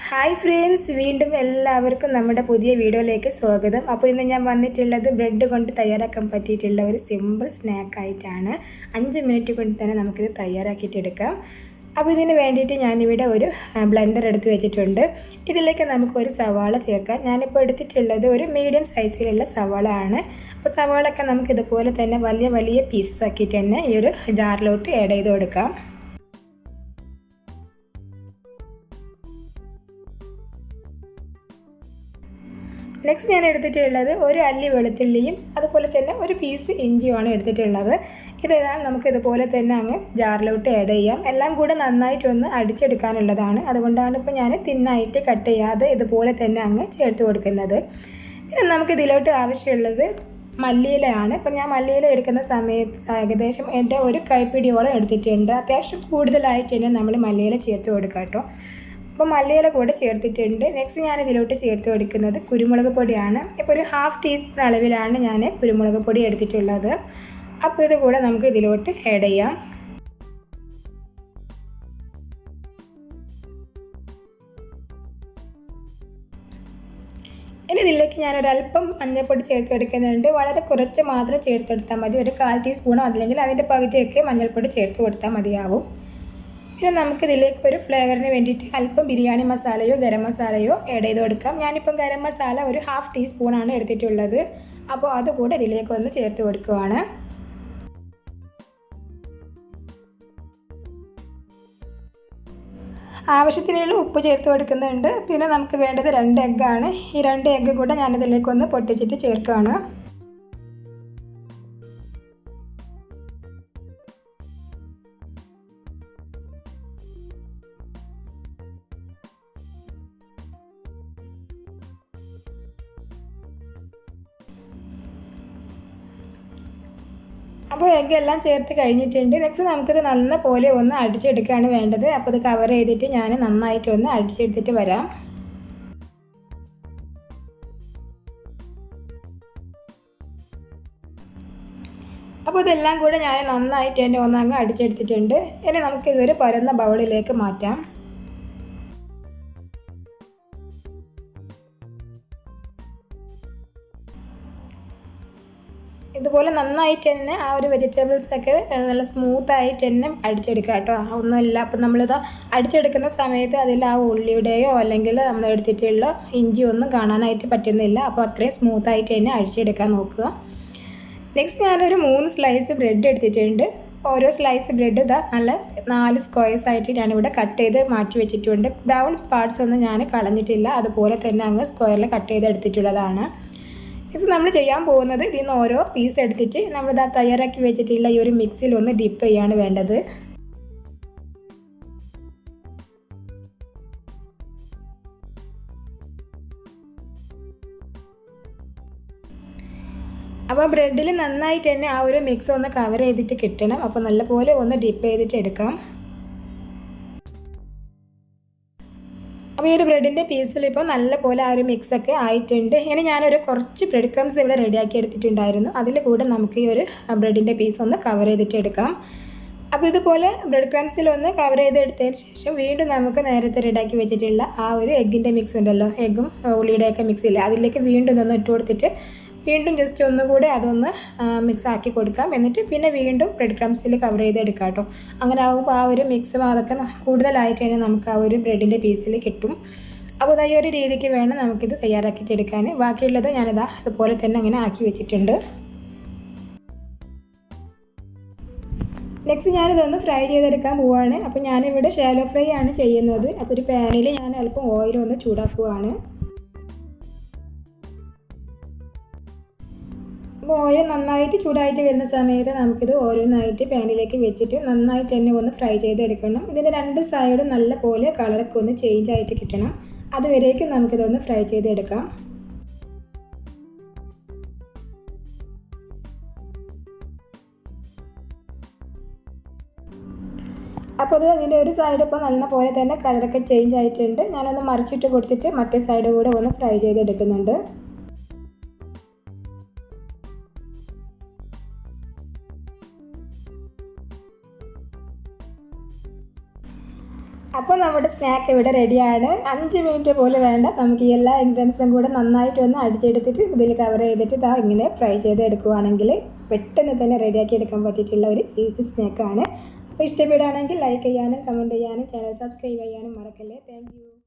Hi friends, വീണ്ടും എല്ലാവർക്കും നമ്മുടെ പുതിയ വീഡിയോയിലേക്ക് സ്വാഗതം. അപ്പോൾ ഇന്ന് ഞാൻ വന്നിട്ടുള്ളത് ബ്രെഡ് കൊണ്ട് തയ്യാറാക്കാൻ പറ്റിയിട്ടുള്ള ഒരു സിമ്പിൾ സ്നാക്കായിട്ടാണ്. 5 മിനിറ്റ് കൊണ്ട് തന്നെ നമുക്കിത് തയ്യാറാക്കിയിട്ടെടുക്കാം. അപ്പോൾ ഇതിന് വേണ്ടിയിട്ട് ഞാനിവിടെ ഒരു ബ്ലെൻഡർ എടുത്ത് വെച്ചിട്ടുണ്ട്. ഇതിലേക്ക് നമുക്കൊരു സവാള ചേർക്കാം. ഞാനിപ്പോൾ എടുത്തിട്ടുള്ളത് ഒരു മീഡിയം സൈസിലുള്ള സവാള ആണ്. അപ്പോൾ സവാളയൊക്കെ നമുക്കിതുപോലെ തന്നെ വലിയ വലിയ പീസസ് ആക്കിയിട്ട് തന്നെ ഈ ഒരു ജാറിലോട്ട് ആഡ് ചെയ്ത് കൊടുക്കാം. നെക്സ്റ്റ് ഞാൻ എടുത്തിട്ടുള്ളത് ഒരു അല്ലി വെളുത്തുള്ളിയും അതുപോലെ തന്നെ ഒരു പീസ് ഇഞ്ചിയുമാണ് എടുത്തിട്ടുള്ളത്. ഇതെല്ലാം നമുക്ക് ഇതുപോലെ തന്നെ അങ്ങ് ജാറിലോട്ട് ആഡ് ചെയ്യാം. എല്ലാം കൂടെ നന്നായിട്ടൊന്ന് അടിച്ചെടുക്കാനുള്ളതാണ്. അതുകൊണ്ടാണ് ഇപ്പോൾ ഞാൻ തിന്നായിട്ട് കട്ട് ചെയ്യാതെ ഇതുപോലെ തന്നെ അങ്ങ് ചേർത്ത് കൊടുക്കുന്നത്. പിന്നെ നമുക്ക് ഇതിലോട്ട് ആവശ്യമുള്ളത് മല്ലിയിലയാണ്. ഇപ്പം ഞാൻ മല്ലിയില എടുക്കുന്ന സമയത്ത് ഏകദേശം എൻ്റെ ഒരു കൈപ്പിടിയോളം എടുത്തിട്ടുണ്ട്. അത്യാവശ്യം കൂടുതലായിട്ട് തന്നെ നമ്മൾ മല്ലിയില ചേർത്ത് കൊടുക്കാം കേട്ടോ. അപ്പോൾ മല്ലിയില കൂടെ ചേർത്തിട്ടുണ്ട്. നെക്സ്റ്റ് ഞാൻ ഇതിലോട്ട് ചേർത്ത് കൊടുക്കുന്നത് കുരുമുളക് പൊടിയാണ്. ഇപ്പോൾ ഒരു 1/2 ടീസ്പൂൺ അളവിലാണ് ഞാൻ കുരുമുളക് പൊടി എടുത്തിട്ടുള്ളത്. അപ്പോൾ ഇത് കൂടെ നമുക്ക് ഇതിലോട്ട് ആഡ് ചെയ്യാം. ഇനി ഇതിലേക്ക് ഞാനൊരല്പം മഞ്ഞൾപ്പൊടി ചേർത്ത് കൊടുക്കുന്നുണ്ട്. വളരെ കുറച്ച് മാത്രം ചേർത്തെടുത്താൽ മതി. ഒരു 1/4 ടീസ്പൂണോ അല്ലെങ്കിൽ അതിൻ്റെ പകുതിയൊക്കെ മഞ്ഞൾപ്പൊടി ചേർത്ത് കൊടുത്താൽ മതിയാവും. പിന്നെ നമുക്കിതിലേക്ക് ഒരു ഫ്ലേവറിന് വേണ്ടിയിട്ട് അല്പം ബിരിയാണി മസാലയോ ഗരം മസാലയോ ആഡ് ചെയ്ത് കൊടുക്കാം. ഞാനിപ്പം ഗരം മസാല ഒരു 1/2 ടീസ്പൂണാണ് എടുത്തിട്ടുള്ളത്. അപ്പോൾ അതുകൂടെ ഇതിലേക്ക് ഒന്ന് ചേർത്ത് കൊടുക്കുകയാണ്. ആവശ്യത്തിനുള്ള ഉപ്പ് ചേർത്ത് കൊടുക്കുന്നുണ്ട്. പിന്നെ നമുക്ക് വേണ്ടത് 2 എഗ്ഗാണ്. ഈ 2 എഗ്ഗ് കൂടെ ഞാനിതിലേക്കൊന്ന് പൊട്ടിച്ചിട്ട് ചേർക്കുകയാണ്. അപ്പോൾ എഗ്ഗ് എല്ലാം ചേർത്ത് കഴിഞ്ഞിട്ടുണ്ട്. നെക്സ്റ്റ് നമുക്കിത് നല്ല പോലെ ഒന്ന് അടിച്ചെടുക്കുകയാണ് വേണ്ടത്. അപ്പോൾ ഇത് കവർ ചെയ്തിട്ട് ഞാൻ നന്നായിട്ട് ഒന്ന് അടിച്ചെടുത്തിട്ട് വരാം. അപ്പോൾ ഇതെല്ലാം കൂടെ ഞാൻ നന്നായിട്ട് തന്നെ ഒന്നങ്ങ് അടിച്ചെടുത്തിട്ടുണ്ട്. ഇനി നമുക്കിതൊരു പരന്ന ബൗളിലേക്ക് മാറ്റാം. ഇതുപോലെ നന്നായിട്ട് തന്നെ ആ ഒരു വെജിറ്റബിൾസൊക്കെ നല്ല സ്മൂത്തായിട്ട് തന്നെ അടിച്ചെടുക്കുക കേട്ടോ. ഒന്നുമില്ല, അപ്പം നമ്മളിത് അടിച്ചെടുക്കുന്ന സമയത്ത് അതിൽ ആ ഉള്ളിയുടെയോ അല്ലെങ്കിൽ നമ്മൾ എടുത്തിട്ടുള്ള ഇഞ്ചിയോ ഒന്നും കാണാനായിട്ട് പറ്റുന്നില്ല. അപ്പോൾ അത്രയും സ്മൂത്തായിട്ട് തന്നെ അടിച്ചെടുക്കാൻ നോക്കുക. നെക്സ്റ്റ് ഞാനൊരു 3 സ്ലൈസ് ബ്രെഡ് എടുത്തിട്ടുണ്ട്. ഓരോ സ്ലൈസ് ബ്രെഡ് ഇതാ നല്ല 4 സ്ക്വയർസ് ആയിട്ട് ഞാനിവിടെ കട്ട് ചെയ്ത് മാറ്റി വെച്ചിട്ടുണ്ട്. ബ്രൗൺ പാർട്സ് ഒന്നും ഞാൻ കളഞ്ഞിട്ടില്ല. അതുപോലെ തന്നെ അങ്ങ് സ്ക്വയറിൽ കട്ട് ചെയ്ത് എടുത്തിട്ടുള്ളതാണ്. ഇത് നമ്മൾ ചെയ്യാൻ പോകുന്നത് ഇതിൽ നിന്ന് ഓരോ പീസ് എടുത്തിട്ട് നമ്മളിതാ തയ്യാറാക്കി വെച്ചിട്ടുള്ള ഈ ഒരു മിക്സിൽ ഒന്ന് ഡിപ്പ് ചെയ്യാണ് വേണ്ടത്. അപ്പോൾ ബ്രെഡിൽ നന്നായിട്ട് തന്നെ ആ ഒരു മിക്സ് ഒന്ന് കവർ ചെയ്തിട്ട് കിട്ടണം. അപ്പോൾ നല്ലപോലെ ഒന്ന് ഡിപ്പ് ചെയ്തിട്ട് എടുക്കാം. അപ്പോൾ ഈ ഒരു ബ്രെഡിൻ്റെ പീസിൽ ഇപ്പോൾ നല്ല പോലെ ആ ഒരു മിക്സൊക്കെ ആയിട്ടുണ്ട്. ഇനി ഞാനൊരു കുറച്ച് ബ്രെഡ് ക്രംസ് ഇവിടെ റെഡിയാക്കി എടുത്തിട്ടുണ്ടായിരുന്നു. അതിൽ കൂടെ നമുക്ക് ഈ ഒരു ബ്രെഡിൻ്റെ പീസ് ഒന്ന് കവർ ചെയ്തിട്ട് എടുക്കാം. അപ്പോൾ ഇതുപോലെ ബ്രെഡ് ക്രംസിലൊന്ന് കവർ ചെയ്തെടുത്തതിന് ശേഷം വീണ്ടും നമുക്ക് നേരത്തെ റെഡിയാക്കി വെച്ചിട്ടുള്ള ആ ഒരു എഗ്ഗിൻ്റെ മിക്സ് ഉണ്ടല്ലോ, എഗ്ഗും ഉള്ളിയുടെയൊക്കെ മിക്സ് ഇല്ല, അതിലേക്ക് വീണ്ടും ഒന്ന് ഇട്ട് കൊടുത്തിട്ട് വീണ്ടും ജസ്റ്റ് ഒന്നുകൂടെ അതൊന്ന് മിക്സ് ആക്കി കൊടുക്കാം. എന്നിട്ട് പിന്നെ വീണ്ടും ബ്രെഡ് ക്രംസിൽ കവർ ചെയ്തെടുക്കാം കേട്ടോ. അങ്ങനെ ആകുമ്പോൾ ആ ഒരു മിക്സ് അതൊക്കെ കൂടുതലായിട്ട് തന്നെ നമുക്ക് ആ ഒരു ബ്രെഡിൻ്റെ പീസിൽ കിട്ടും. അപ്പോൾ ഈ ഒരു രീതിക്ക് വേണം നമുക്കിത് തയ്യാറാക്കിയിട്ടെടുക്കാൻ. ബാക്കിയുള്ളത് ഞാനിതാ അതുപോലെ തന്നെ അങ്ങനെ ആക്കി വെച്ചിട്ടുണ്ട്. നെക്സ്റ്റ് ഞാനിതൊന്ന് ഫ്രൈ ചെയ്തെടുക്കാൻ പോവുകയാണ്. അപ്പോൾ ഞാനിവിടെ ഷാലോ ഫ്രൈ ആണ് ചെയ്യുന്നത്. അപ്പോൾ ഒരു പാനിൽ ഞാൻ അല്പം ഓയിലൊന്ന് ചൂടാക്കുകയാണ്. അപ്പോൾ ഓയിൽ നന്നായിട്ട് ചൂടായിട്ട് വരുന്ന സമയത്ത് നമുക്കിത് ഓരോന്നായിട്ട് പാനിലേക്ക് വെച്ചിട്ട് നന്നായിട്ട് തന്നെ ഒന്ന് ഫ്രൈ ചെയ്തെടുക്കണം. ഇതിൻ്റെ 2 സൈഡും നല്ല പോലെ കളറൊക്കെ ഒന്ന് ചേഞ്ച് ആയിട്ട് കിട്ടണം. അതുവരേക്കും നമുക്കിതൊന്ന് ഫ്രൈ ചെയ്തെടുക്കാം. അപ്പോൾ അത് അതിൻ്റെ ഒരു സൈഡ് ഇപ്പോൾ നല്ല പോലെ തന്നെ കളറൊക്കെ ചേഞ്ച് ആയിട്ടുണ്ട്. ഞാനൊന്ന് മറിച്ചിട്ട് കൊടുത്തിട്ട് മറ്റേ സൈഡ് കൂടെ ഒന്ന് ഫ്രൈ ചെയ്തെടുക്കുന്നുണ്ട്. അപ്പോൾ അപ്പോൾ നമ്മുടെ സ്നാക്ക് ഇവിടെ റെഡിയാണ്. 5 മിനിറ്റ് പോലും വേണ്ട. നമുക്ക് ഈ എല്ലാ ഇൻഗ്രീഡിയൻസും കൂടെ നന്നായിട്ട് ഒന്ന് അടിച്ചെടുത്തിട്ട് ഇതിൽ കവർ ചെയ്തിട്ട് ഇങ്ങനെ ഫ്രൈ ചെയ്ത് എടുക്കുവാണെങ്കിൽ പെട്ടെന്ന് തന്നെ റെഡിയാക്കി എടുക്കാൻ പറ്റിയിട്ടുള്ള ഒരു ഈസി സ്നാക്കാണ്. അപ്പോൾ ഇഷ്ടപ്പെടുകയാണെങ്കിൽ ലൈക്ക് ചെയ്യാനും കമൻറ്റ് ചെയ്യാനും ചാനൽ സബ്സ്ക്രൈബ് ചെയ്യാനും മറക്കല്ലേ. Thank you.